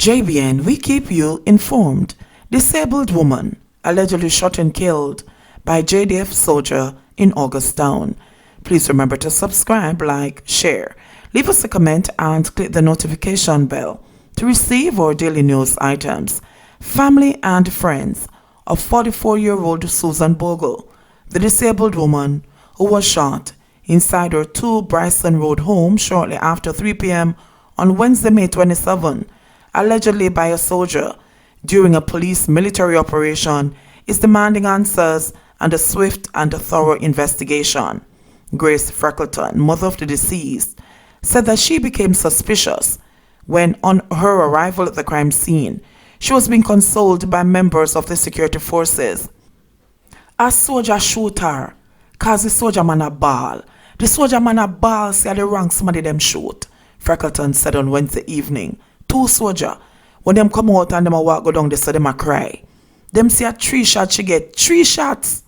JBN, we keep you informed. Disabled woman allegedly shot and killed by JDF soldier in Augustown. Please remember to subscribe, like, share. Leave us a comment and click the notification bell to receive our daily news items. Family and friends of 44-year-old Susan Bogle, the disabled woman who was shot inside her 2 Bryson Road home shortly after 3 p.m. on Wednesday, May 27, allegedly by a soldier during a police military operation, is demanding answers and a swift and a thorough investigation. Grace Freckleton, mother of the deceased, said that she became suspicious when, on her arrival at the crime scene, she was being consoled by members of the security forces. A soldier shoot her, cause the soldier man a ball. The soldier man a ball say the wrong somebody them shoot, Freckleton said on Wednesday evening. 2 soldier, when them come out and them a walk go down, they say them a cry. Them see a 3 shots, she get 3 shots.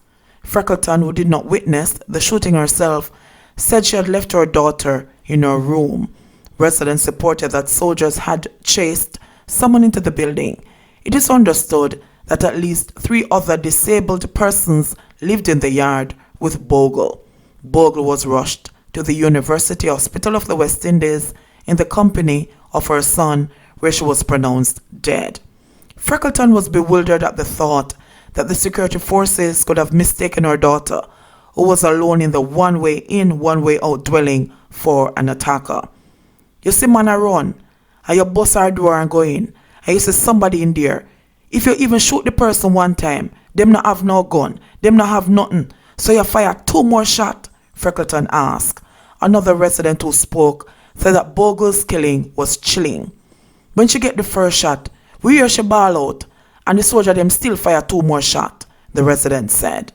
Freckleton, who did not witness the shooting herself, said she had left her daughter in her room. Residents reported that soldiers had chased someone into the building. It is understood that at least 3 other disabled persons lived in the yard with Bogle. Bogle was rushed to the University Hospital of the West Indies in the company of her son, where she was pronounced dead. Freckleton was bewildered at the thought that the security forces could have mistaken her daughter, who was alone in the one-way in, one-way out dwelling, for an attacker. You see man a run, and you bust her door and go in, and you see somebody in there. If you even shoot the person one time, them not have no gun, them not have nothing, so you fire 2 more shots, Freckleton asked. Another resident who spoke said that Bogle's killing was chilling. When she get the first shot, we hear she ball out, and the soldier them still fire 2 more shots, the resident said.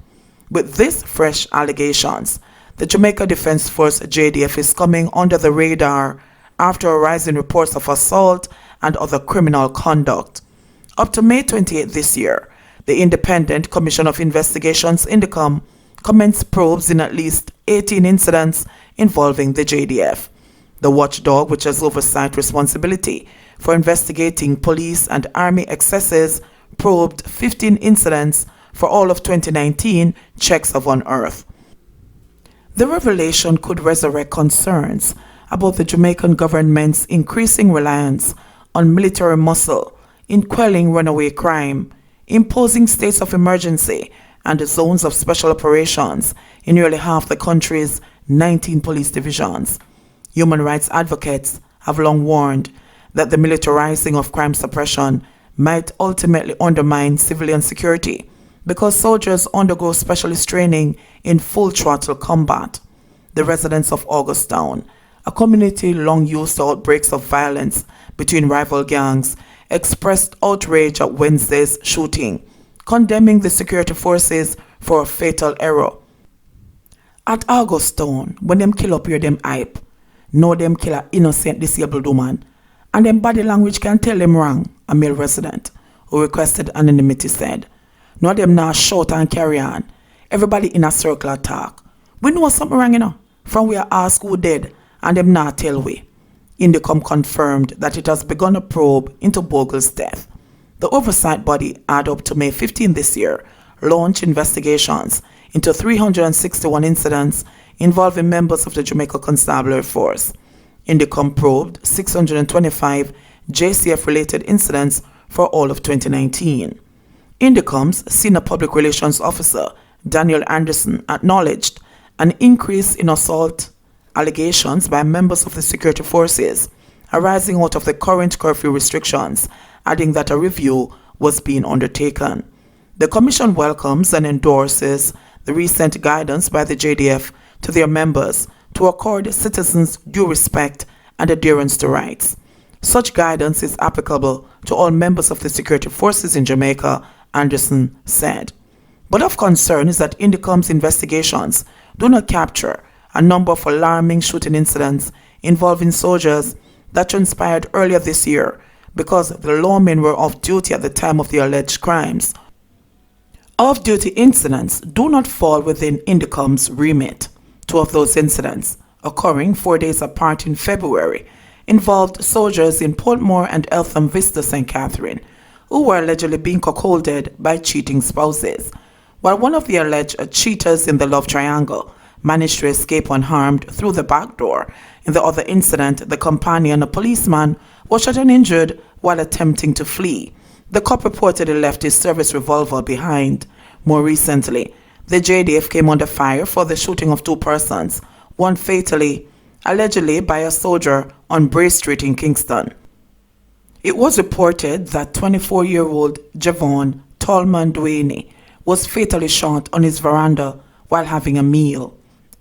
With these fresh allegations, the Jamaica Defense Force JDF is coming under the radar after arising reports of assault and other criminal conduct. Up to May 28 this year, the Independent Commission of Investigations INDECOM commenced probes in at least 18 incidents involving the JDF. The watchdog, which has oversight responsibility for investigating police and army excesses, probed 15 incidents for all of 2019 checks have unearthed. The revelation could resurrect concerns about the Jamaican government's increasing reliance on military muscle in quelling runaway crime, imposing states of emergency and zones of special operations in nearly half the country's 19 police divisions. Human rights advocates have long warned that the militarizing of crime suppression might ultimately undermine civilian security because soldiers undergo specialist training in full throttle combat. The residents of Augustown, a community long used to outbreaks of violence between rival gangs, expressed outrage at Wednesday's shooting, condemning the security forces for a fatal error. At Augustown, when them kill up here them hype, know them kill a innocent disabled woman, and them body language can tell them wrong, a male resident who requested anonymity said. No them now shout and carry on. Everybody in a circle attack. We know something wrong, you know, from we ask who dead, and them now tell we. INDECOM confirmed that it has begun a probe into Bogle's death. The oversight body had up to May 15 this year launched investigations into 361 incidents involving members of the Jamaica Constabulary Force. INDECOM probed 625 JCF-related incidents for all of 2019. INDECOM's Senior Public Relations Officer, Daniel Anderson, acknowledged an increase in assault allegations by members of the security forces arising out of the current curfew restrictions, adding that a review was being undertaken. The Commission welcomes and endorses the recent guidance by the JDF to their members to accord citizens due respect and adherence to rights. Such guidance is applicable to all members of the security forces in Jamaica, Anderson said. But of concern is that INDECOM's investigations do not capture a number of alarming shooting incidents involving soldiers that transpired earlier this year because the lawmen were off duty at the time of the alleged crimes. Off-duty incidents do not fall within INDECOM's remit. 2 of those incidents, occurring 4 days apart in February, involved soldiers in Portmore and Eltham Vista, St. Catherine, who were allegedly being cuckolded by cheating spouses. While one of the alleged cheaters in the love triangle managed to escape unharmed through the back door, in the other incident, the companion, a policeman, was shot and injured while attempting to flee. The cop reportedly left his service revolver behind. More recently, the JDF came under fire for the shooting of 2 persons, one fatally, allegedly by a soldier on Bray Street in Kingston. It was reported that 24-year-old Javon Tallman Duaney was fatally shot on his veranda while having a meal.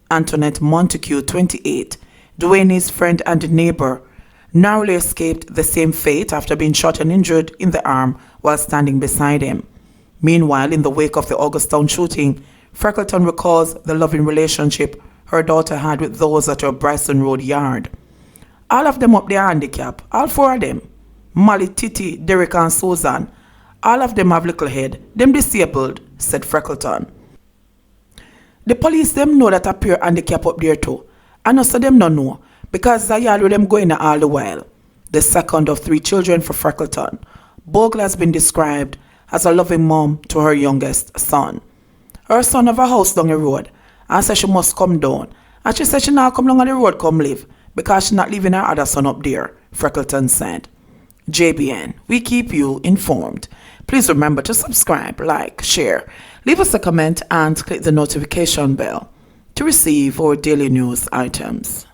Antoinette Montague, 28, Duaney's friend and neighbor, narrowly escaped the same fate after being shot and injured in the arm while standing beside him. Meanwhile, in the wake of the Augustown shooting, Freckleton recalls the loving relationship her daughter had with those at her Bryson Road yard. All of them up their handicap, all 4 of them. Molly, Titi, Derek and Susan. All of them have little head, them disabled, said Freckleton. The police them know that a pair handicap up there too, and also them no know, because the yard with them going all the while. The second of 3 children for Freckleton, Bogle has been described as a loving mom to her youngest son. Her son have a house down the road, and said she must come down, and she said she now come down on the road come live, because she not leaving her other son up there, Freckleton said. JBN, we keep you informed. Please remember to subscribe, like, share, leave us a comment, and click the notification bell to receive our daily news items.